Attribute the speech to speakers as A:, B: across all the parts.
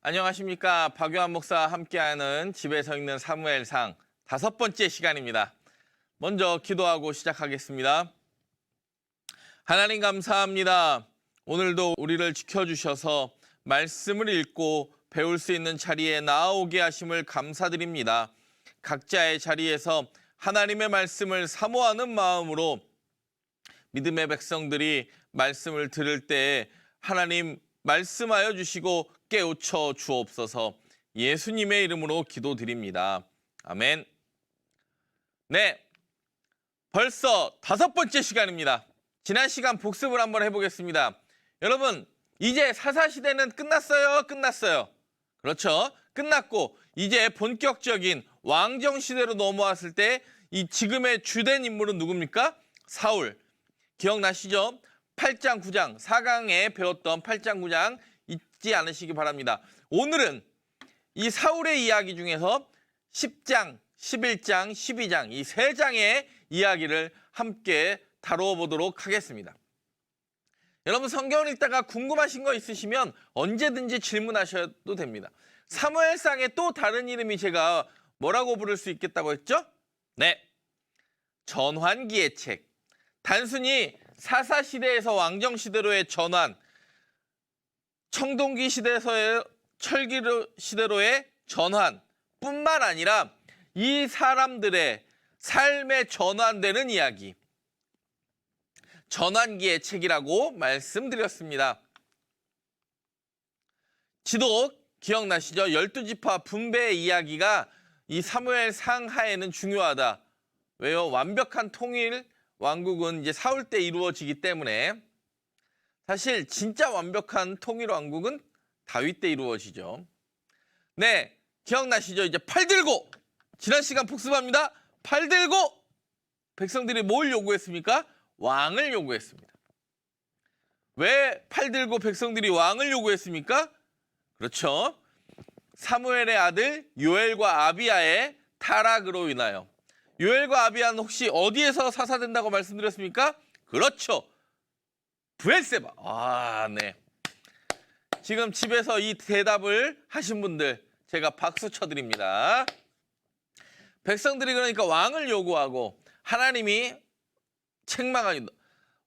A: 안녕하십니까. 박유한 목사와 함께하는 집에서 읽는 사무엘상 5번째 시간입니다. 먼저 기도하고 시작하겠습니다. 하나님 감사합니다. 오늘도 우리를 지켜주셔서 말씀을 읽고 배울 수 있는 자리에 나아오게 하심을 감사드립니다. 각자의 자리에서 하나님의 말씀을 사모하는 마음으로 믿음의 백성들이 말씀을 들을 때에 하나님 말씀하여 주시고 깨우쳐 주옵소서. 예수님의 이름으로 기도드립니다. 아멘. 네, 벌써 5번째 시간입니다. 지난 시간 복습을 한번 해보겠습니다. 여러분, 이제 사사시대는 끝났어요? 끝났어요? 그렇죠. 끝났고 이제 본격적인 왕정시대로 넘어왔을 때 이 지금의 주된 인물은 누굽니까? 사울. 기억나시죠? 8장, 9장, 4강에 배웠던 8장, 9장 잊지 않으시기 바랍니다. 오늘은 이 사울의 이야기 중에서 10장, 11장, 12장 이 3장의 이야기를 함께 다루어 보도록 하겠습니다. 여러분 성경을 읽다가 궁금하신 거 있으시면 언제든지 질문하셔도 됩니다. 사무엘상의 또 다른 이름이 제가 뭐라고 부를 수 있겠다고 했죠? 네, 전환기의 책. 단순히 사사시대에서 왕정시대로의 전환, 청동기 시대에서의 철기시대로의 전환뿐만 아니라 이 사람들의 삶에 전환되는 이야기, 전환기의 책이라고 말씀드렸습니다. 지도 기억나시죠? 12지파 분배의 이야기가 이 사무엘상 하에는 중요하다. 왜요? 완벽한 통일 왕국은 이제 사울 때 이루어지기 때문에 사실 진짜 완벽한 통일 왕국은 다윗 때 이루어지죠. 네, 기억나시죠? 이제 팔 들고 지난 시간 복습합니다. 팔 들고 백성들이 뭘 요구했습니까? 왕을 요구했습니다. 왜 팔 들고 백성들이 왕을 요구했습니까? 그렇죠. 사무엘의 아들 요엘과 아비야의 타락으로 인하여. 요엘과 아비야는 혹시 어디에서 사사된다고 말씀드렸습니까? 그렇죠. 브엘세바. 네. 지금 집에서 이 대답을 하신 분들 제가 박수 쳐드립니다. 백성들이 그러니까 왕을 요구하고 하나님이 책망하니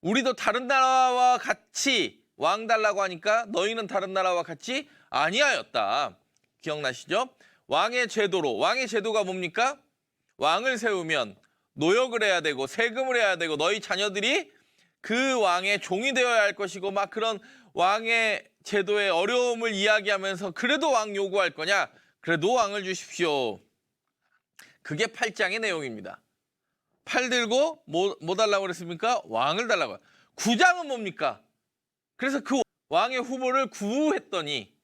A: 우리도 다른 나라와 같이 왕 달라고 하니까 너희는 다른 나라와 같이 아니하였다. 기억나시죠? 왕의 제도로. 왕의 제도가 뭡니까? 왕을 세우면 노역을 해야 되고 세금을 해야 되고 너희 자녀들이 그 왕의 종이 되어야 할 것이고 막 그런 왕의 제도의 어려움을 이야기하면서 그래도 왕 요구할 거냐? 그래도 왕을 주십시오. 그게 8장의 내용입니다. 팔 들고 뭐 달라고 그랬습니까? 왕을 달라고. 9장은 뭡니까? 그래서 그 왕의 후보를 구했더니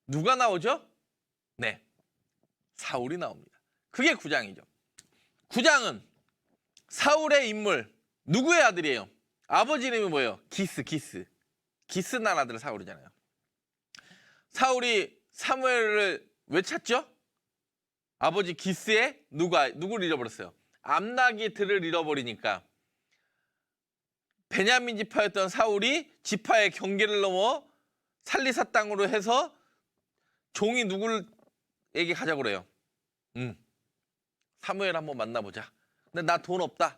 A: 누가 나오죠? 네, 사울이 나옵니다. 그게 9장이죠. 9장은 사울의 인물, 누구의 아들이에요? 아버지 이름이 뭐예요? 기스. 기스 난 아들 사울이잖아요. 사울이 사무엘을 왜 찾죠? 아버지 기스의 누구를 잃어버렸어요? 암나기들을 잃어버리니까 베냐민 지파였던 사울이 지파의 경계를 넘어 살리사 땅으로 해서 종이 누구에게 가자고 그래요? 사무엘 한번 만나보자. 근데 나 돈 없다.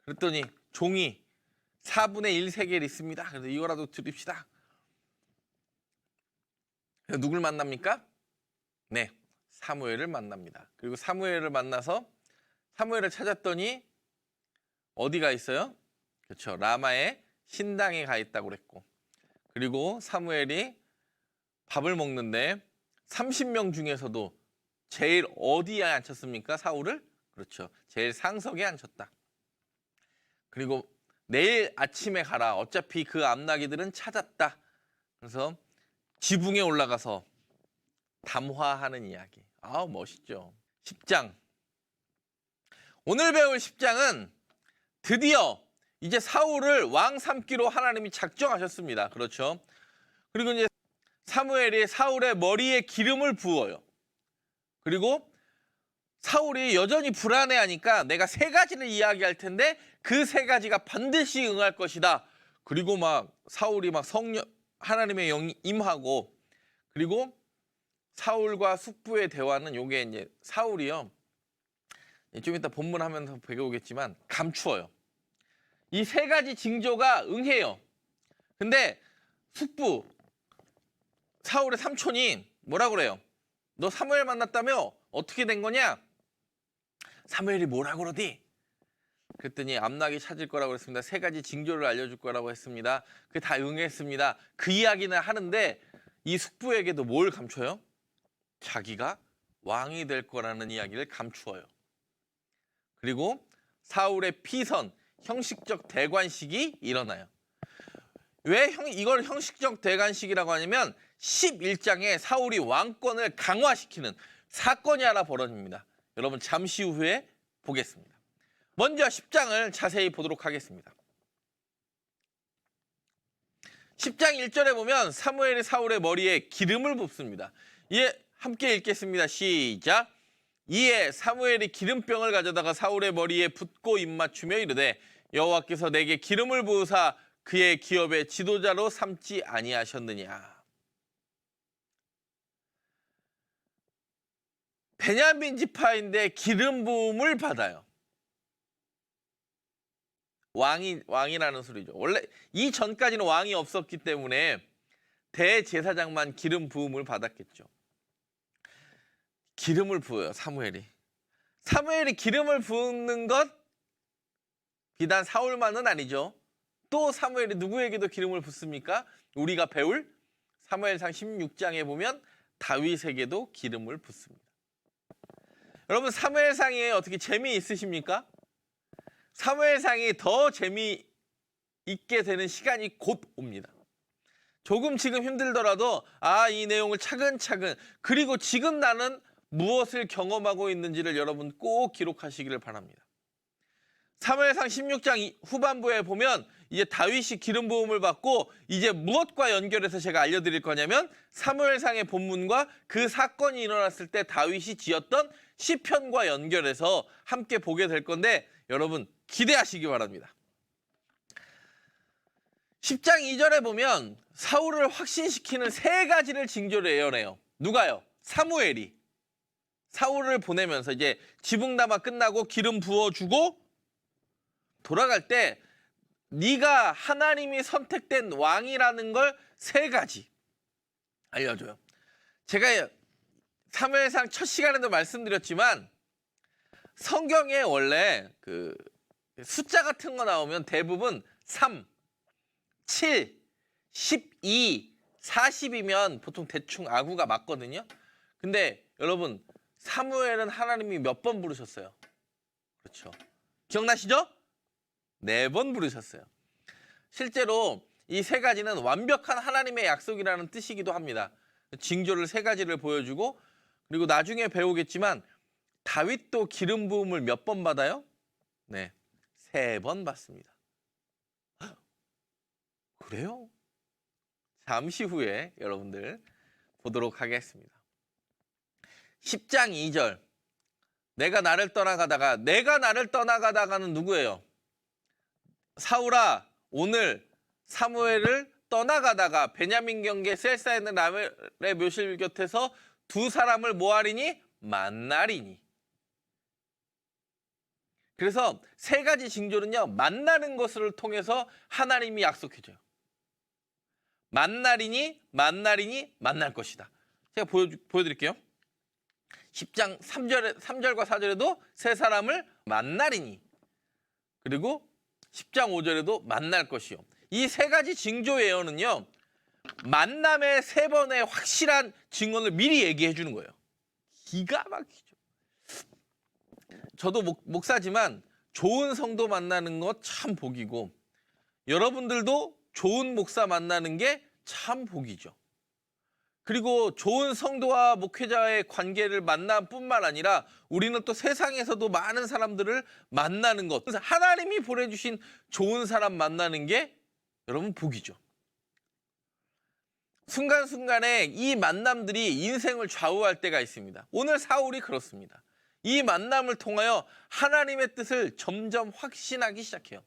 A: 그랬더니 종이 4분의 1 세겔 있습니다. 그래서 이거라도 드립시다. 그래서 누굴 만납니까? 네, 사무엘을 만납니다. 그리고 사무엘을 만나서 사무엘을 찾았더니 어디가 있어요? 그렇죠. 라마의 신당에 가 있다고 그랬고, 그리고 사무엘이 밥을 먹는데 30명 중에서도 제일 어디에 앉혔습니까? 사울을? 그렇죠. 제일 상석에 앉혔다. 그리고 내일 아침에 가라. 어차피 그 암나기들은 찾았다. 그래서 지붕에 올라가서 담화하는 이야기. 멋있죠. 10장. 오늘 배울 10장은 드디어 이제 사울을 왕 삼기로 하나님이 작정하셨습니다. 그렇죠. 그리고 이제 사무엘이 사울의 머리에 기름을 부어요. 그리고 사울이 여전히 불안해하니까 내가 3가지를 이야기할 텐데 그 3가지가 반드시 응할 것이다. 그리고 막 사울이 막 성령 하나님의 영이 임하고, 그리고 사울과 숙부의 대화는 요게 이제 사울이요. 좀 이따 본문하면서 배워오겠지만 감추어요. 이 세 가지 징조가 응해요. 근데 숙부, 사울의 삼촌이 뭐라 그래요? 너 사무엘 만났다며? 어떻게 된 거냐? 사무엘이 뭐라 그러디? 그랬더니 암낙이 찾을 거라고 그랬습니다. 세 가지 징조를 알려줄 거라고 했습니다. 그게 다 응했습니다. 그 이야기는 하는데 이 숙부에게도 뭘 감춰요? 자기가 왕이 될 거라는 이야기를 감추어요. 그리고 사울의 피선, 형식적 대관식이 일어나요. 왜 이걸 형식적 대관식이라고 하냐면 11장에 사울이 왕권을 강화시키는 사건이 하나 벌어집니다. 여러분 잠시 후에 보겠습니다. 먼저 10장을 자세히 보도록 하겠습니다. 10장 1절에 보면 사무엘이 사울의 머리에 기름을 붓습니다. 예, 함께 읽겠습니다. 시작. 이에 사무엘이 기름병을 가져다가 사울의 머리에 붓고 입맞추며 이르되 여호와께서 내게 기름을 부으사 그의 기업의 지도자로 삼지 아니하셨느냐. 베냐민 지파인데 기름 부음을 받아요. 왕이라는 소리죠. 원래 이 전까지는 왕이 없었기 때문에 대제사장만 기름 부음을 받았겠죠. 기름을 부어요, 사무엘이. 사무엘이 기름을 부는 것 비단 사울만은 아니죠. 또 사무엘이 누구에게도 기름을 붓습니까? 우리가 배울 사무엘상 16장에 보면 다윗에게도 기름을 붓습니다. 여러분 사무엘상에 어떻게 재미있으십니까? 사무엘상이 더 재미있게 되는 시간이 곧 옵니다. 조금 지금 힘들더라도 이 내용을 차근차근 그리고 지금 나는 무엇을 경험하고 있는지를 여러분 꼭 기록하시기를 바랍니다. 사무엘상 16장 후반부에 보면 이제 다윗이 기름 부음을 받고 이제 무엇과 연결해서 제가 알려드릴 거냐면 사무엘상의 본문과 그 사건이 일어났을 때 다윗이 지었던 시편과 연결해서 함께 보게 될 건데 여러분 기대하시기 바랍니다. 10장 2절에 보면 사울을 확신시키는 세 가지를 징조를 예언해요. 누가요? 사무엘이. 사울을 보내면서 이제 지붕담화 끝나고 기름 부어주고 돌아갈 때 네가 하나님이 선택된 왕이라는 걸 세 가지 알려줘요. 제가 사무엘상 첫 시간에도 말씀드렸지만 성경에 원래 그 숫자 같은 거 나오면 대부분 3, 7, 12, 40이면 보통 대충 아구가 맞거든요. 근데 여러분 사무엘은 하나님이 몇 번 부르셨어요? 그렇죠. 기억나시죠? 4번 부르셨어요. 실제로 이 세 가지는 완벽한 하나님의 약속이라는 뜻이기도 합니다. 징조를 세 가지를 보여주고 그리고 나중에 배우겠지만 다윗도 기름 부음을 몇 번 받아요? 네, 3번 받습니다. 그래요? 잠시 후에 여러분들 보도록 하겠습니다. 10장 2절 내가 나를 떠나가다가는 누구예요? 사울아 오늘 사무엘을 떠나가다가 베냐민 경계 셀사에 있는 라멜의 묘실 곁에서 두 사람을 뭐하리니? 만나리니. 그래서 세 가지 징조는요 만나는 것을 통해서 하나님이 약속해줘요. 만날 것이다. 제가 보여드릴게요. 10장 3절과 4절에도 세 사람을 만나리니 그리고 10장 5절에도 만날 것이요. 이 세 가지 징조 예언은요 만남의 3번의 확실한 증언을 미리 얘기해 주는 거예요. 기가 막히죠. 저도 목사지만 좋은 성도 만나는 것 참 복이고 여러분들도 좋은 목사 만나는 게 참 복이죠. 그리고 좋은 성도와 목회자의 관계를 만남 뿐만 아니라 우리는 또 세상에서도 많은 사람들을 만나는 것. 그래서 하나님이 보내주신 좋은 사람 만나는 게 여러분 복이죠. 순간순간에 이 만남들이 인생을 좌우할 때가 있습니다. 오늘 사울이 그렇습니다. 이 만남을 통하여 하나님의 뜻을 점점 확신하기 시작해요.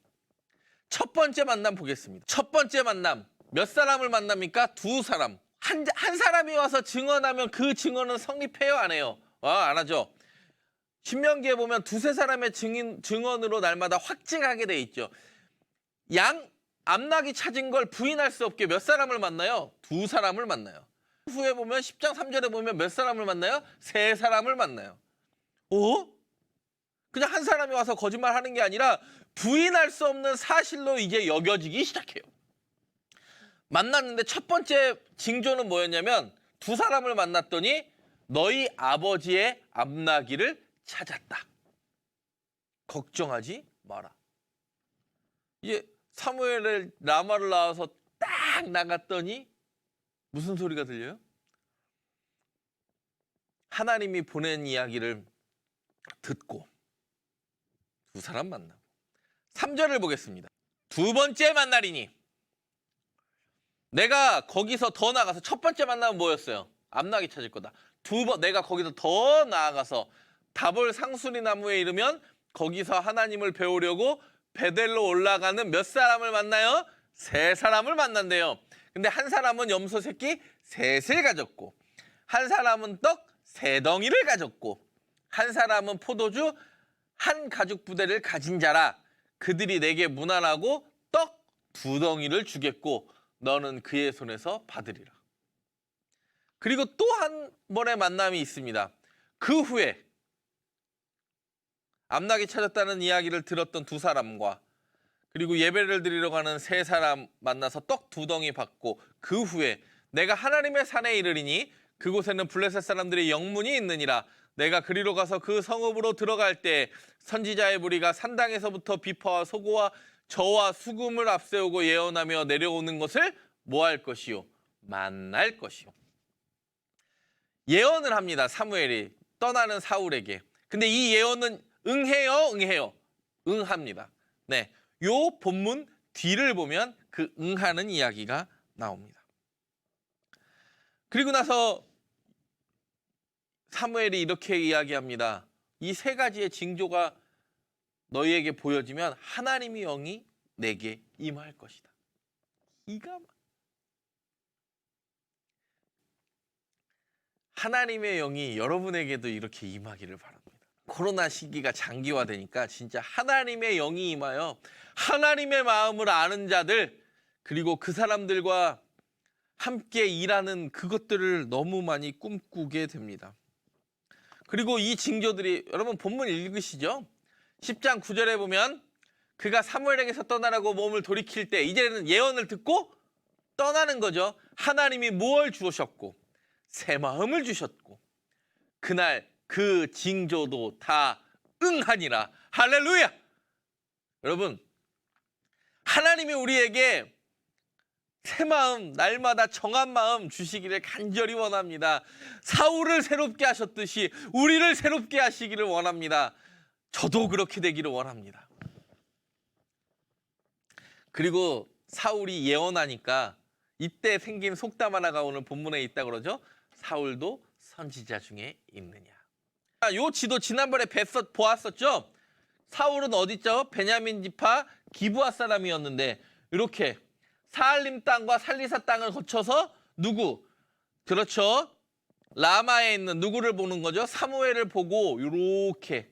A: 첫 번째 만남 보겠습니다. 첫 번째 만남 몇 사람을 만납니까? 2사람. 한 사람이 와서 증언하면 그 증언은 성립해요, 안 해요? 안 하죠. 신명기에 보면 두세 사람의 증언으로 날마다 확증하게 돼 있죠. 암낙이 찾은 걸 부인할 수 없게 몇 사람을 만나요? 두 사람을 만나요. 후에 보면 10장 3절에 보면 몇 사람을 만나요? 세 사람을 만나요. 그냥 한 사람이 와서 거짓말하는 게 아니라 부인할 수 없는 사실로 이제 여겨지기 시작해요. 만났는데 첫 번째 징조는 뭐였냐면 두 사람을 만났더니 너희 아버지의 암나기를 찾았다. 걱정하지 마라. 이제 사무엘을 라마를 나와서 딱 나갔더니 무슨 소리가 들려요? 하나님이 보낸 이야기를 듣고 두 사람 만나고 3절을 보겠습니다. 두 번째 만나리니 내가 거기서 더 나가서 첫 번째 만남은 뭐였어요? 암나기 찾을 거다. 내가 거기서 더 나아가서 다볼 상수리 나무에 이르면 거기서 하나님을 배우려고 베델로 올라가는 몇 사람을 만나요? 세 사람을 만난대요. 근데 한 사람은 염소 새끼 셋을 가졌고 한 사람은 떡 세 덩이를 가졌고 한 사람은 포도주 한 가죽 부대를 가진 자라. 그들이 내게 문안하고 떡 두 덩이를 주겠고 너는 그의 손에서 받으리라. 그리고 또 한 번의 만남이 있습니다. 그 후에 암낙이 찾았다는 이야기를 들었던 두 사람과 그리고 예배를 드리러 가는 세 사람 만나서 떡 두 덩이 받고 그 후에 내가 하나님의 산에 이르리니 그곳에는 블레셋 사람들의 영문이 있느니라. 내가 그리로 가서 그 성읍으로 들어갈 때 선지자의 무리가 산당에서부터 비파와 소고와 저와 수금을 앞세우고 예언하며 내려오는 것을 뭐 할 것이요? 만날 것이요. 예언을 합니다. 사무엘이 떠나는 사울에게. 근데 이 예언은 응해요? 응합니다. 네, 요 본문 뒤를 보면 그 응하는 이야기가 나옵니다. 그리고 나서 사무엘이 이렇게 이야기합니다. 이 세 가지의 징조가 너희에게 보여지면 하나님의 영이 내게 임할 것이다. 하나님의 영이 여러분에게도 이렇게 임하기를 바랍니다. 코로나 시기가 장기화되니까 진짜 하나님의 영이 임하여 하나님의 마음을 아는 자들 그리고 그 사람들과 함께 일하는 그것들을 너무 많이 꿈꾸게 됩니다. 그리고 이 징조들이 여러분 본문 읽으시죠? 10장 9절에 보면 그가 사무엘에게서 떠나라고 몸을 돌이킬 때 이제는 예언을 듣고 떠나는 거죠. 하나님이 무엇을 주셨고 새 마음을 주셨고 그날 그 징조도 다 응하니라. 할렐루야! 여러분 하나님이 우리에게 새 마음, 날마다 정한 마음 주시기를 간절히 원합니다. 사울을 새롭게 하셨듯이 우리를 새롭게 하시기를 원합니다. 저도 그렇게 되기를 원합니다. 그리고 사울이 예언하니까 이때 생긴 속담 하나가 오늘 본문에 있다 그러죠. 사울도 선지자 중에 있느냐. 요 지도 지난번에 보았었죠. 사울은 어디 있죠? 베냐민 지파 기브아 사람이었는데 이렇게 사알림 땅과 살리사 땅을 거쳐서 누구? 그렇죠. 라마에 있는 누구를 보는 거죠? 사무엘을 보고 이렇게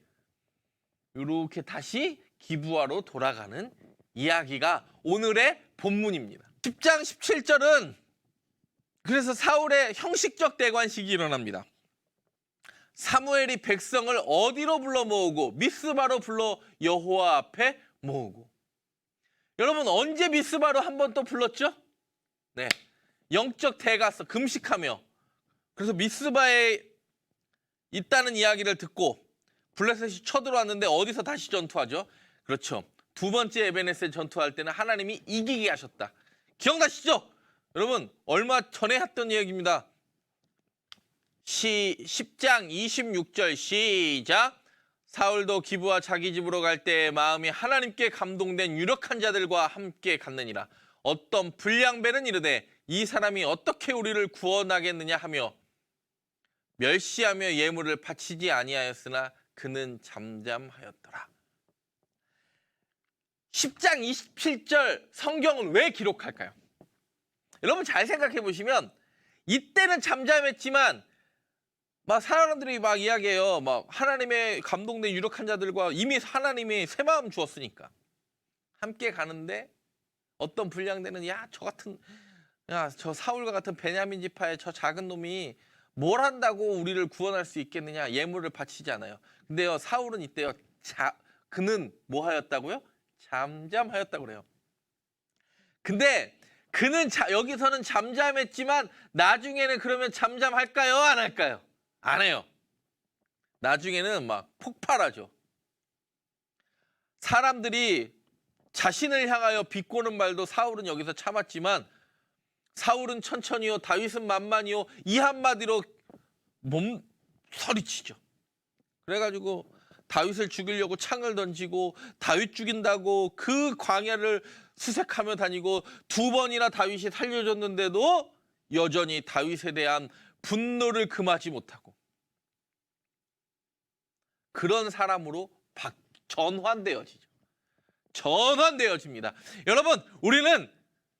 A: 다시 기브아로 돌아가는 이야기가 오늘의 본문입니다. 10장 17절은 그래서 사울의 형식적 대관식이 일어납니다. 사무엘이 백성을 어디로 불러 모으고 미스바로 불러 여호와 앞에 모으고. 여러분 언제 미스바로 한 번 또 불렀죠? 네, 영적 대가서 금식하며 그래서 미스바에 있다는 이야기를 듣고 블레셋이 쳐들어왔는데 어디서 다시 전투하죠? 그렇죠. 두 번째 에베네셀 전투할 때는 하나님이 이기게 하셨다. 기억나시죠? 여러분 얼마 전에 했던 이야기입니다. 10장 26절 시작. 사울도 기브와 자기 집으로 갈 때 마음이 하나님께 감동된 유력한 자들과 함께 갔느니라. 어떤 불량배는 이르되 이 사람이 어떻게 우리를 구원하겠느냐 하며 멸시하며 예물을 바치지 아니하였으나 그는 잠잠하였더라. 10장 27절 성경은 왜 기록할까요? 여러분 잘 생각해 보시면 이때는 잠잠했지만 막 사람들이 막 이야기해요. 막 하나님의 감동된 유력한 자들과 이미 하나님이 새 마음 주었으니까 함께 가는데 어떤 불량대는 저 사울과 같은 베냐민 지파의 저 작은 놈이 뭘 한다고 우리를 구원할 수 있겠느냐, 예물을 바치지 않아요. 근데요, 사울은 이때요, 그는 뭐 하였다고요? 잠잠하였다고 그래요. 근데 그는 여기서는 잠잠했지만 나중에는 그러면 잠잠할까요? 안 할까요? 안 해요. 나중에는 막 폭발하죠. 사람들이 자신을 향하여 비꼬는 말도 사울은 여기서 참았지만 사울은 천천히요, 다윗은 만만히요, 이 한마디로 몸서리치죠. 그래가지고 다윗을 죽이려고 창을 던지고 다윗 죽인다고 그 광야를 수색하며 다니고 2번이나 다윗이 살려줬는데도 여전히 다윗에 대한 분노를 금하지 못하고 그런 사람으로 전환되어지죠. 전환되어집니다. 여러분, 우리는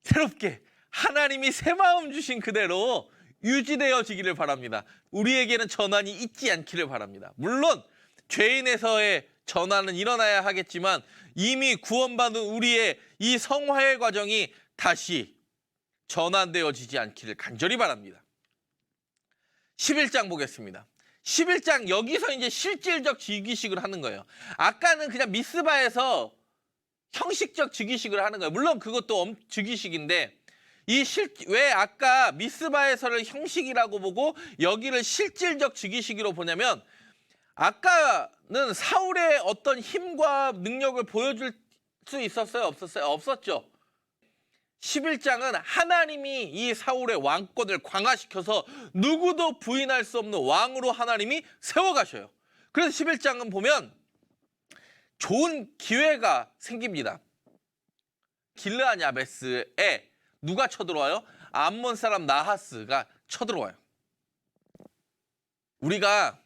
A: 새롭게 하나님이 새 마음 주신 그대로 유지되어지기를 바랍니다. 우리에게는 전환이 있지 않기를 바랍니다. 물론 죄인에서의 전환은 일어나야 하겠지만 이미 구원받은 우리의 이 성화의 과정이 다시 전환되어지지 않기를 간절히 바랍니다. 11장 보겠습니다. 11장 여기서 이제 실질적 즉위식을 하는 거예요. 아까는 그냥 미스바에서 형식적 즉위식을 하는 거예요. 물론 그것도 즉위식인데 왜 아까 미스바에서를 형식이라고 보고 여기를 실질적 즉위식으로 보냐면 아까는 사울의 어떤 힘과 능력을 보여줄 수 있었어요? 없었어요? 없었죠. 11장은 하나님이 이 사울의 왕권을 강화시켜서 누구도 부인할 수 없는 왕으로 하나님이 세워가셔요. 그래서 11장은 보면 좋은 기회가 생깁니다. 길르앗 야베스에 누가 쳐들어와요? 암몬 사람 나하스가 쳐들어와요. 우리가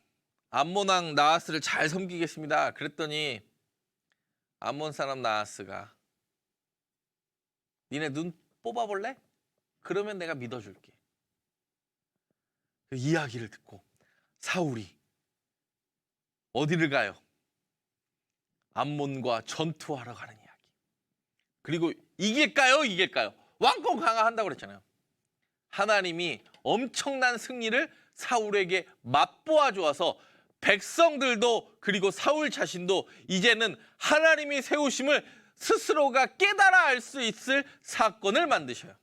A: 암몬 왕 나하스를 잘 섬기겠습니다. 그랬더니 암몬 사람 나하스가 니네 눈 뽑아볼래? 그러면 내가 믿어줄게. 그 이야기를 듣고 사울이 어디를 가요? 암몬과 전투하러 가는 이야기. 그리고 이길까요? 이길까요? 왕권 강화한다고 그랬잖아요. 하나님이 엄청난 승리를 사울에게 맛보아 주어서 백성들도 그리고 사울 자신도 이제는 하나님이 세우심을 스스로가 깨달아 알 수 있을 사건을 만드셔요.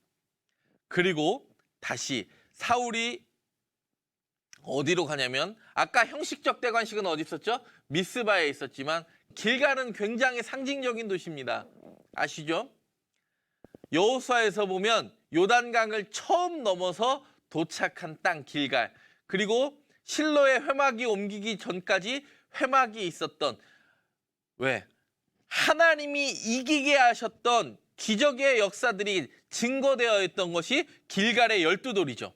A: 그리고 다시 사울이 어디로 가냐면 아까 형식적 대관식은 어디 있었죠? 미스바에 있었지만 길갈은 굉장히 상징적인 도시입니다. 아시죠? 여호수아에서 보면 요단강을 처음 넘어서 도착한 땅 길갈, 그리고 실로의 회막이 옮기기 전까지 회막이 있었던, 왜? 하나님이 이기게 하셨던 기적의 역사들이 증거되어 있던 것이 길갈의 12돌이죠.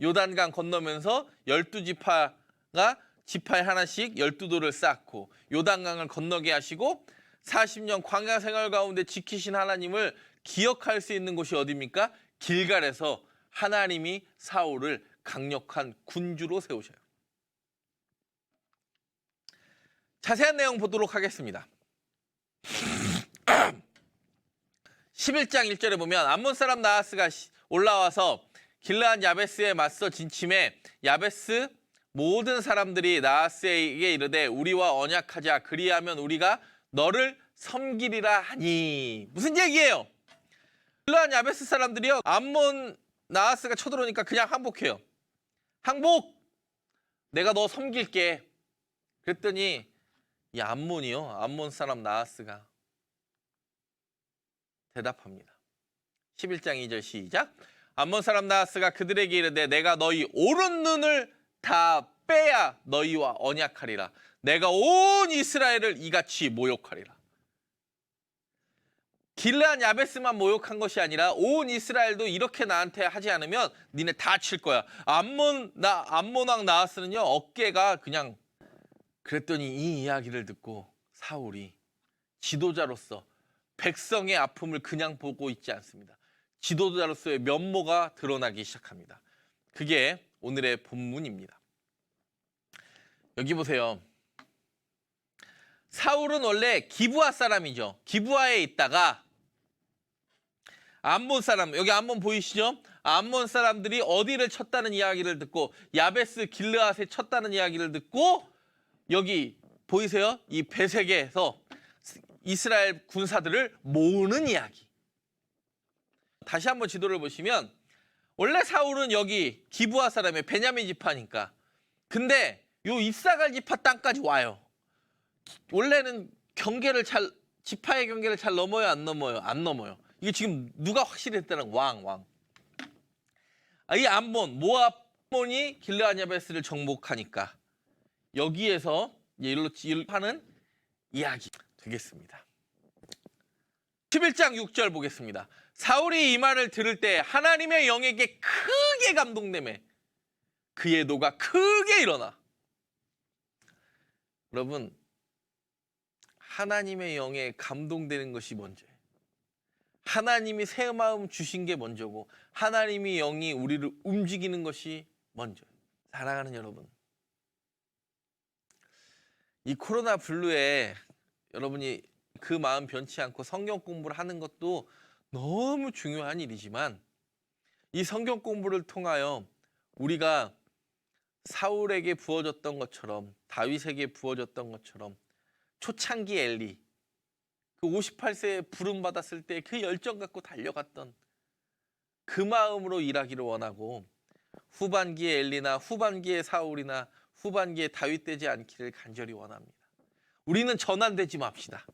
A: 요단강 건너면서 12지파가 지파에 하나씩 12돌을 쌓고 요단강을 건너게 하시고 40년 광야 생활 가운데 지키신 하나님을 기억할 수 있는 곳이 어디입니까? 길갈에서 하나님이 사울을 강력한 군주로 세우셔요. 자세한 내용 보도록 하겠습니다. 11장 1절에 보면 암몬 사람 나하스가 올라와서 길르앗 야베스에 맞서 진침해 야베스 모든 사람들이 나하스에게 이르되 우리와 언약하자, 그리하면 우리가 너를 섬기리라 하니. 무슨 얘기예요? 길르앗 야베스 사람들이요, 암몬 나하스가 쳐들어오니까 그냥 항복해요. 항복! 내가 너 섬길게. 그랬더니 이 암몬 사람 나하스가 대답합니다. 11장 2절 시작. 암몬 사람 나하스가 그들에게 이르되 내가 너희 오른 눈을 다 빼야 너희와 언약하리라. 내가 온 이스라엘을 이같이 모욕하리라. 길르앗 야베스만 모욕한 것이 아니라 온 이스라엘도 이렇게 나한테 하지 않으면 니네 다 칠 거야. 암몬 왕 나하스는요, 어깨가 그냥. 그랬더니 이 이야기를 듣고 사울이 지도자로서 백성의 아픔을 그냥 보고 있지 않습니다. 지도자로서의 면모가 드러나기 시작합니다. 그게 오늘의 본문입니다. 여기 보세요. 사울은 원래 기브아 사람이죠. 기브아에 있다가 암몬 사람, 여기 암몬 보이시죠? 암몬 사람들이 어디를 쳤다는 이야기를 듣고 야베스 길르앗에 쳤다는 이야기를 듣고 여기 보이세요? 이 베색에서 이스라엘 군사들을 모으는 이야기. 다시 한번 지도를 보시면 원래 사울은 여기 기브아 사람의 베냐민 지파니까. 근데 요 이사갈 지파 땅까지 와요. 원래는 지파의 경계를 잘 넘어요, 안 넘어요? 안 넘어요. 이게 지금 누가 확실히 했다는 왕. 이 암몬, 모압몬이 길르앗 야베스를 정복하니까 여기에서 일로 하는 이야기 되겠습니다. 11장 6절 보겠습니다. 사울이 이 말을 들을 때 하나님의 영에게 크게 감동되매 그의 노가 크게 일어나. 여러분, 하나님의 영에 감동되는 것이 먼저예요. 하나님이 새 마음 주신 게 먼저고 하나님의 영이 우리를 움직이는 것이 먼저예요. 사랑하는 여러분, 이 코로나 블루에 여러분이 그 마음 변치 않고 성경 공부를 하는 것도 너무 중요한 일이지만 이 성경 공부를 통하여 우리가 사울에게 부어졌던 것처럼 다윗에게 부어졌던 것처럼 초창기 엘리 그 58세에 부름 받았을 때 그 열정 갖고 달려갔던 그 마음으로 일하기를 원하고 후반기의 엘리나 후반기의 사울이나 후반기에 다윗 되지 않기를 간절히 원합니다. 우리는 전환되지 맙시다.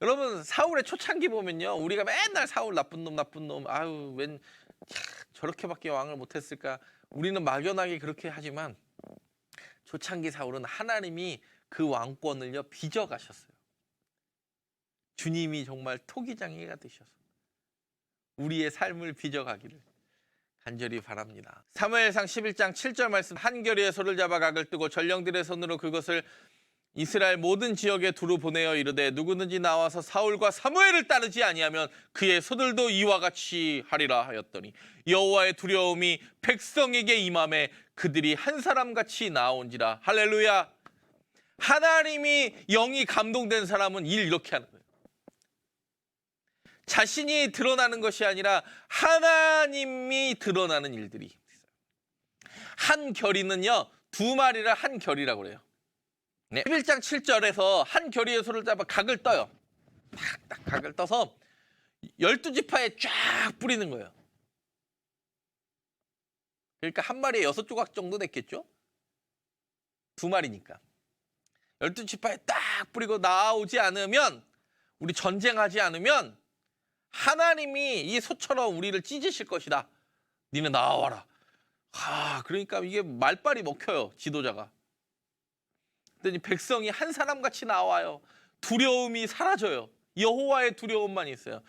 A: 여러분, 사울의 초창기 보면요, 우리가 맨날 사울 나쁜 놈, 아유 웬 저렇게밖에 왕을 못했을까. 우리는 막연하게 그렇게 하지만 초창기 사울은 하나님이 그 왕권을요 빚어가셨어요. 주님이 정말 토기장이가 되셔서 우리의 삶을 빚어가기를 간절히 바랍니다. 사무엘상 11장 7절 말씀, 한 결의에 소를 잡아 각을 뜨고 전령들의 손으로 그것을 이스라엘 모든 지역에 두루 보내어 이르되 누구든지 나와서 사울과 사무엘을 따르지 아니하면 그의 소들도 이와 같이 하리라 하였더니 여호와의 두려움이 백성에게 임함에 그들이 한 사람같이 나온지라. 할렐루야. 하나님이 영이 감동된 사람은 일 이렇게 하는 거예요. 자신이 드러나는 것이 아니라 하나님이 드러나는 일들이 있어요. 한 결의는요, 두 마리를 한 결의라고 그래요. 네. 11장 7절에서 한 결의의 소를 잡아 각을 떠요. 딱 각을 떠서 12지파에 쫙 뿌리는 거예요. 그러니까 한 마리에 6조각 정도 됐겠죠? 두 마리니까. 12지파에 딱 뿌리고 나오지 않으면, 우리 전쟁하지 않으면 하나님이 이 소처럼 우리를 찢으실 것이다. 니네 나와라. 그러니까 이게 말빨이 먹혀요, 지도자가. 그랬더니 백성이 한 사람같이 나와요. 두려움이 사라져요. 여호와의 두려움만 있어요.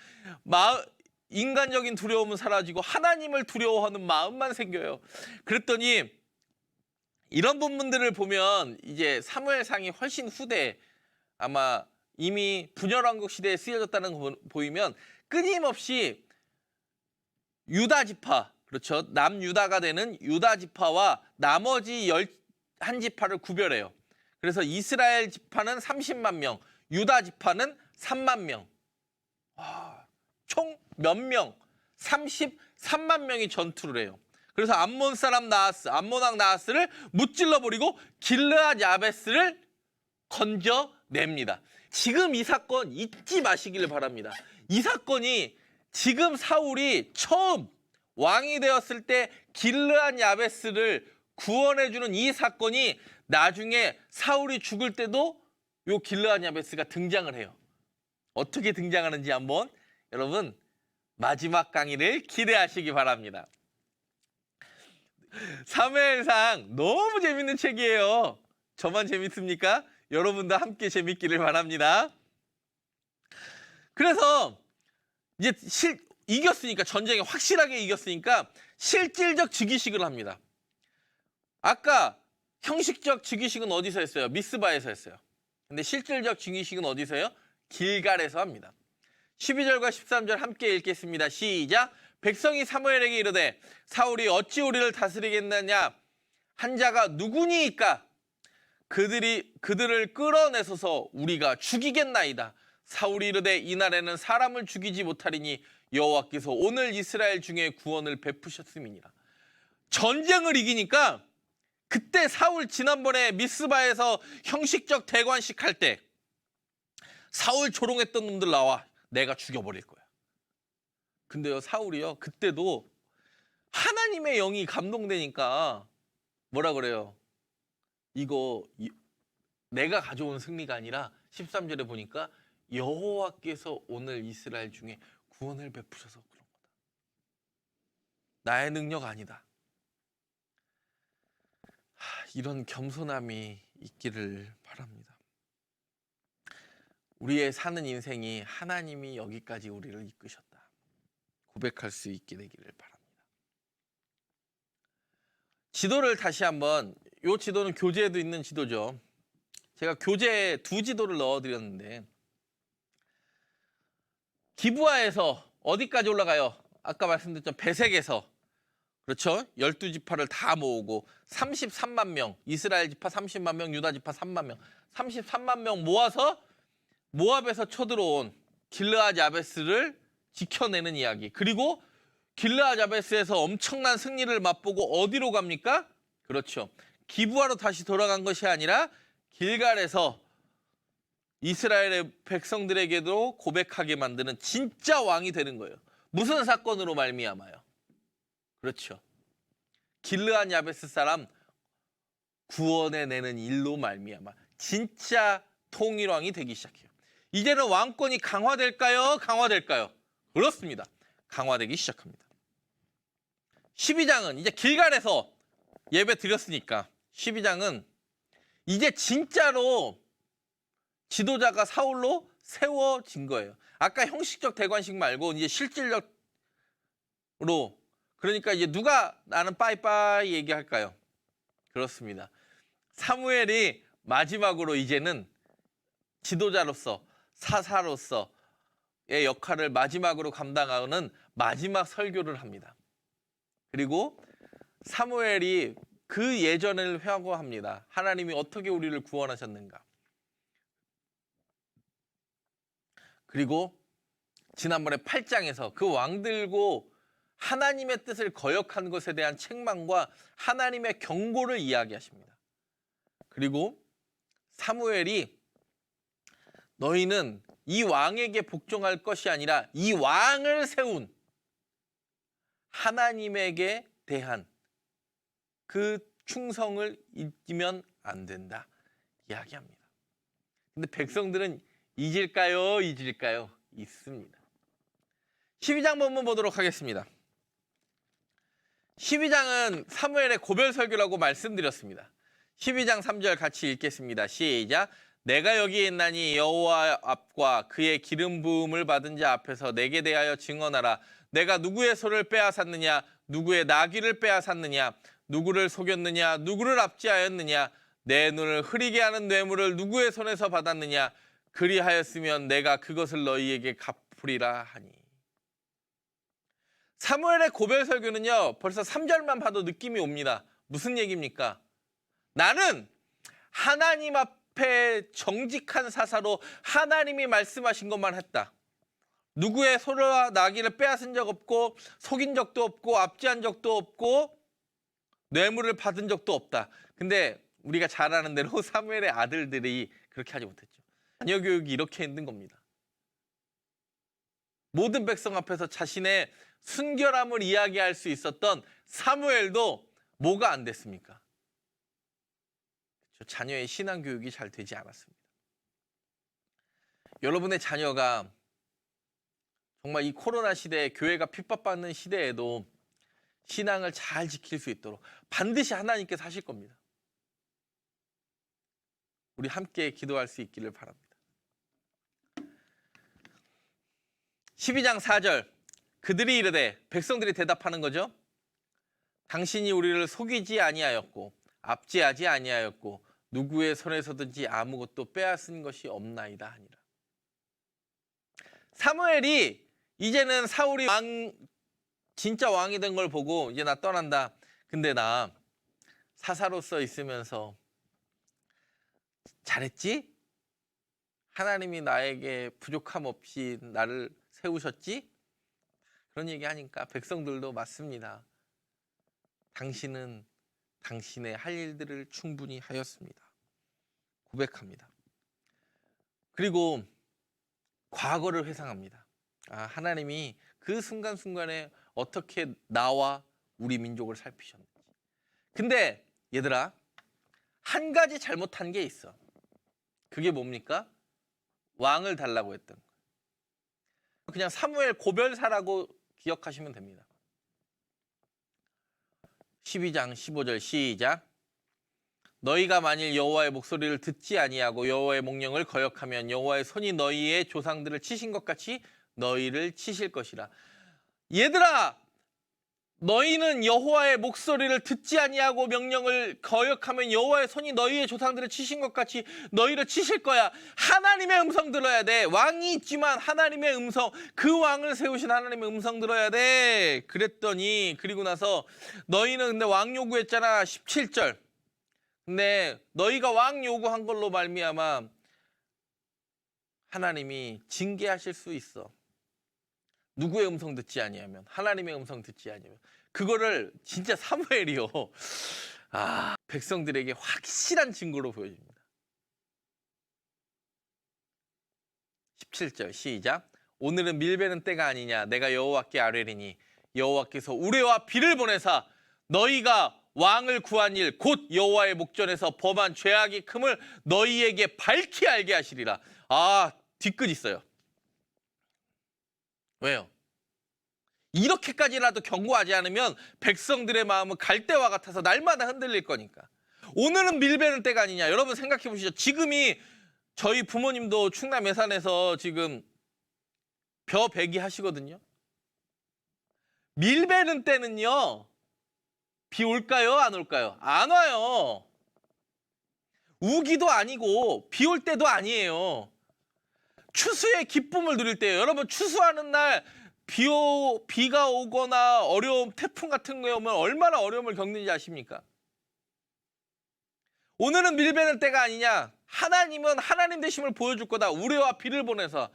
A: 인간적인 두려움은 사라지고 하나님을 두려워하는 마음만 생겨요. 그랬더니 이런 부분들을 보면 이제 사무엘상이 훨씬 후대, 아마 이미 분열왕국 시대에 쓰여졌다는 거 보이면 끊임없이 유다 지파, 그렇죠, 남유다가 되는 유다 지파와 나머지 11지파를 구별해요. 그래서 이스라엘 지파는 30만 명, 유다 지파는 3만 명. 총 몇 명? 33만 명이 전투를 해요. 그래서 암몬 왕 나하스를 무찔러 버리고 길르앗 야베스를 건져냅니다. 지금 이 사건 잊지 마시기를 바랍니다. 이 사건이 지금 사울이 처음 왕이 되었을 때 길르앗 야베스를 구원해주는 이 사건이 나중에 사울이 죽을 때도 요 길르앗 야베스가 등장을 해요. 어떻게 등장하는지 한번 여러분 마지막 강의를 기대하시기 바랍니다. 사무엘상 너무 재밌는 책이에요. 저만 재밌습니까? 여러분도 함께 재밌기를 바랍니다. 그래서 이제 이겼으니까, 전쟁에 확실하게 이겼으니까 실질적 즉위식을 합니다. 아까 형식적 즉위식은 어디서 했어요? 미스바에서 했어요. 근데 실질적 즉위식은 어디서 해요? 길갈에서 합니다. 12절과 13절 함께 읽겠습니다. 시작. 백성이 사무엘에게 이르되 사울이 어찌 우리를 다스리겠느냐 한 자가 누구니이까 그들을 끌어내서서 우리가 죽이겠나이다. 사울이 이르되 이날에는 사람을 죽이지 못하리니 여호와께서 오늘 이스라엘 중에 구원을 베푸셨음이니라. 전쟁을 이기니까 그때 사울 지난번에 미스바에서 형식적 대관식 할 때 사울 조롱했던 놈들 나와 내가 죽여버릴 거야. 근데요 사울이요 그때도 하나님의 영이 감동되니까 뭐라 그래요? 이거 내가 가져온 승리가 아니라 13절에 보니까 여호와께서 오늘 이스라엘 중에 구원을 베푸셔서 그런 거다. 나의 능력 아니다. 이런 겸손함이 있기를 바랍니다. 우리의 사는 인생이 하나님이 여기까지 우리를 이끄셨다. 고백할 수 있게 되기를 바랍니다. 지도를 다시 한번, 이 지도는 교재에도 있는 지도죠. 제가 교재에 두 지도를 넣어드렸는데 기브아에서 어디까지 올라가요? 아까 말씀드렸죠. 베색에서 그렇죠? 12지파를 다 모으고 33만 명, 이스라엘 지파 30만 명, 유다 지파 3만 명, 33만 명 모아서 모압에서 쳐들어온 길르앗 야베스를 지켜내는 이야기. 그리고 길르앗 야베스에서 엄청난 승리를 맛보고 어디로 갑니까? 그렇죠. 기브아로 다시 돌아간 것이 아니라 길갈에서 이스라엘의 백성들에게도 고백하게 만드는 진짜 왕이 되는 거예요. 무슨 사건으로 말미암아요? 그렇죠. 길르앗 야베스 사람 구원해내는 일로 말미암아 진짜 통일왕이 되기 시작해요. 이제는 왕권이 강화될까요? 강화될까요? 그렇습니다. 강화되기 시작합니다. 12장은 이제 길갈에서 예배 드렸으니까 12장은 이제 진짜로 지도자가 사울로 세워진 거예요. 아까 형식적 대관식 말고 이제 실질적으로, 그러니까 이제 누가 나는 빠이빠이 얘기할까요? 그렇습니다. 사무엘이 마지막으로 이제는 지도자로서 사사로서의 역할을 마지막으로 감당하는 마지막 설교를 합니다. 그리고 사무엘이 그 예전을 회고합니다. 하나님이 어떻게 우리를 구원하셨는가. 그리고 지난번에 8장에서 그 왕들고 하나님의 뜻을 거역한 것에 대한 책망과 하나님의 경고를 이야기하십니다. 그리고 사무엘이 너희는 이 왕에게 복종할 것이 아니라 이 왕을 세운 하나님에게 대한 그 충성을 잊으면 안 된다 이야기합니다. 근데 백성들은 잊을까요? 잊을까요? 잊습니다. 12장 본문 보도록 하겠습니다. 12장은 사무엘의 고별 설교라고 말씀드렸습니다. 12장 3절 같이 읽겠습니다. 시작. 내가 여기에 있나니 여호와 앞과 그의 기름 부음을 받은 자 앞에서 내게 대하여 증언하라. 내가 누구의 손을 빼앗았느냐? 누구의 나귀를 빼앗았느냐? 누구를 속였느냐? 누구를 압제하였느냐? 내 눈을 흐리게 하는 뇌물을 누구의 손에서 받았느냐? 그리하였으면 내가 그것을 너희에게 갚으리라 하니. 사무엘의 고별 설교는요, 벌써 3절만 봐도 느낌이 옵니다. 무슨 얘기입니까? 나는 하나님 앞에 정직한 사사로 하나님이 말씀하신 것만 했다. 누구의 소와 나귀를 빼앗은 적 없고 속인 적도 없고 압제한 적도 없고 뇌물을 받은 적도 없다. 근데 우리가 잘 아는 대로 사무엘의 아들들이 그렇게 하지 못했죠. 자녀 교육이 이렇게 힘든 겁니다. 모든 백성 앞에서 자신의 순결함을 이야기할 수 있었던 사무엘도 뭐가 안 됐습니까? 자녀의 신앙 교육이 잘 되지 않았습니다. 여러분의 자녀가 정말 이 코로나 시대에 교회가 핍박받는 시대에도 신앙을 잘 지킬 수 있도록 반드시 하나님께서 하실 겁니다. 우리 함께 기도할 수 있기를 바랍니다. 12장 4절 그들이 이르되 백성들이 대답하는 거죠. 당신이 우리를 속이지 아니하였고 압제하지 아니하였고 누구의 손에서든지 아무것도 빼앗은 것이 없나이다 하니라. 사무엘이 이제는 사울이 진짜 왕이 된 걸 보고 이제 나 떠난다. 근데 나 사사로서 있으면서 잘했지? 하나님이 나에게 부족함 없이 나를 세우셨지? 그런 얘기 하니까 백성들도 맞습니다. 당신은 당신의 할 일들을 충분히 하였습니다. 고백합니다. 그리고 과거를 회상합니다. 하나님이 그 순간순간에 어떻게 나와 우리 민족을 살피셨는지. 근데 얘들아, 한 가지 잘못한 게 있어. 그게 뭡니까? 왕을 달라고 했던 거예요. 그냥 사무엘 고별사라고 기억하시면 됩니다. 12장 15절 시작. 너희가 만일 여호와의 목소리를 듣지 아니하고 여호와의 명령을 거역하면 여호와의 손이 너희의 조상들을 치신 것 같이 너희를 치실 것이라. 얘들아, 너희는 여호와의 목소리를 듣지 아니하고 명령을 거역하면 여호와의 손이 너희의 조상들을 치신 것 같이 너희를 치실 거야. 하나님의 음성 들어야 돼. 왕이 있지만 하나님의 음성, 그 왕을 세우신 하나님의 음성 들어야 돼. 그랬더니 그리고 나서 너희는 근데 왕 요구했잖아. 17절. 근데 너희가 왕 요구한 걸로 말미암아 하나님이 징계하실 수 있어. 누구의 음성 듣지 아니하면, 하나님의 음성 듣지 아니하면. 그거를 진짜 사무엘이요, 백성들에게 확실한 증거로 보여줍니다. 17절 시작. 오늘은 밀베는 때가 아니냐. 내가 여호와께 아뢰리니 여호와께서 우레와 비를 보내사 너희가 왕을 구한 일 곧 여호와의 목전에서 범한 죄악이 큼을 너희에게 밝히 알게 하시리라. 뒤끝 있어요. 왜요? 이렇게까지라도 경고하지 않으면 백성들의 마음은 갈대와 같아서 날마다 흔들릴 거니까. 오늘은 밀베는 때가 아니냐. 여러분 생각해 보시죠. 지금이 저희 부모님도 충남 예산에서 지금 벼 베기 하시거든요. 밀베는 때는요, 비 올까요? 안 올까요? 안 와요. 우기도 아니고 비 올 때도 아니에요. 추수의 기쁨을 누릴 때예요. 여러분, 추수하는 날 비가 오거나 어려움, 태풍 같은 거 오면 얼마나 어려움을 겪는지 아십니까? 오늘은 밀베는 때가 아니냐. 하나님은 하나님 되심을 보여줄 거다. 우레와 비를 보내서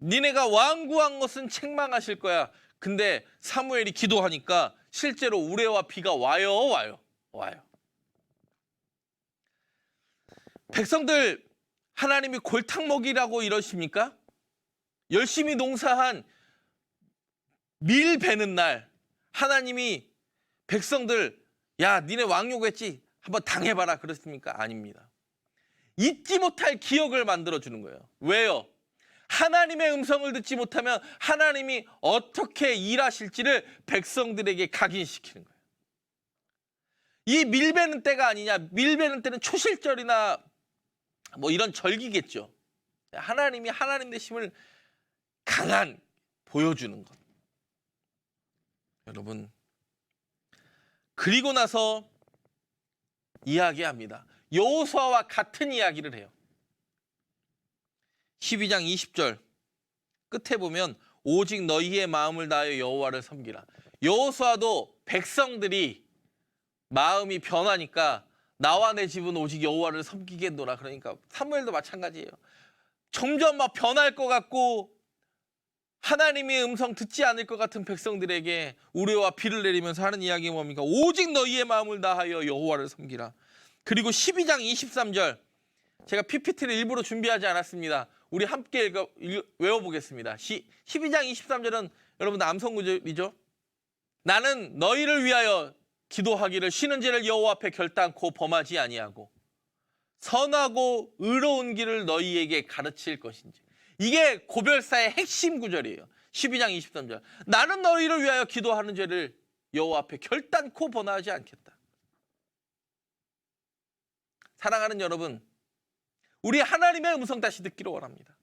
A: 니네가 왕 구한 것은 책망하실 거야. 근데 사무엘이 기도하니까 실제로 우레와 비가 와요. 백성들, 하나님이 골탕 먹이라고 이러십니까? 열심히 농사한 밀 베는 날 하나님이 백성들, 야 니네 왕 요구했지? 한번 당해봐라 그랬습니까? 아닙니다. 잊지 못할 기억을 만들어주는 거예요. 왜요? 하나님의 음성을 듣지 못하면 하나님이 어떻게 일하실지를 백성들에게 각인시키는 거예요. 이 밀베는 때가 아니냐. 밀베는 때는 초실절이나 뭐 이런 절기겠죠. 하나님이 하나님 되심을 강한 보여주는 것. 여러분, 그리고 나서 이야기합니다. 여호수아와 같은 이야기를 해요. 12장 20절 끝에 보면 오직 너희의 마음을 다하여 여호와를 섬기라. 여호수아도 백성들이 마음이 변하니까 나와 내 집은 오직 여호와를 섬기겠노라. 그러니까 사무엘도 마찬가지예요. 점점 막 변할 것 같고 하나님의 음성 듣지 않을 것 같은 백성들에게 우레와 비를 내리면서 하는 이야기가 뭡니까? 오직 너희의 마음을 다하여 여호와를 섬기라. 그리고 12장 23절, 제가 PPT를 일부러 준비하지 않았습니다. 우리 함께 외워보겠습니다. 12장 23절은 여러분 남성 구절이죠. 나는 너희를 위하여 기도하기를 쉬는 죄를 여호와 앞에 결단코 범하지 아니하고 선하고 의로운 길을 너희에게 가르칠 것인지. 이게 고별사의 핵심 구절이에요. 12장 23절. 나는 너희를 위하여 기도하는 죄를 여호와 앞에 결단코 범하지 않겠다. 사랑하는 여러분, 우리 하나님의 음성 다시 듣기를 원합니다.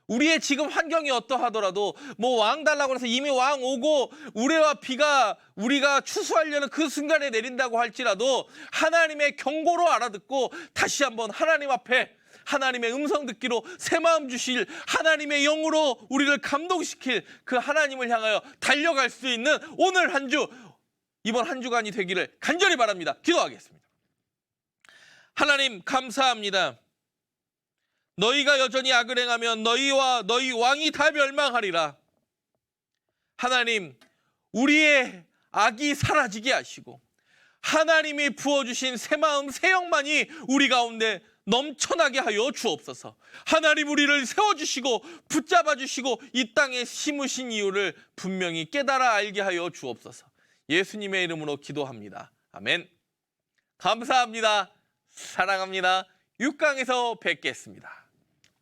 A: 우리의 지금 환경이 어떠하더라도 뭐 왕 달라고 해서 이미 왕 오고 우레와 비가 우리가 추수하려는 그 순간에 내린다고 할지라도 하나님의 경고로 알아듣고 다시 한번 하나님 앞에 하나님의 음성 듣기로 새 마음 주실 하나님의 영으로 우리를 감동시킬 그 하나님을 향하여 달려갈 수 있는 오늘 한 주, 이번 한 주간이 되기를 간절히 바랍니다. 기도하겠습니다. 하나님 감사합니다. 너희가 여전히 악을 행하면 너희와 너희 왕이 다 멸망하리라. 하나님, 우리의 악이 사라지게 하시고 하나님이 부어주신 새 마음 새 영만이 우리 가운데 넘쳐나게 하여 주옵소서. 하나님, 우리를 세워주시고 붙잡아주시고 이 땅에 심으신 이유를 분명히 깨달아 알게 하여 주옵소서. 예수님의 이름으로 기도합니다. 아멘. 감사합니다. 사랑합니다. 6강에서 뵙겠습니다.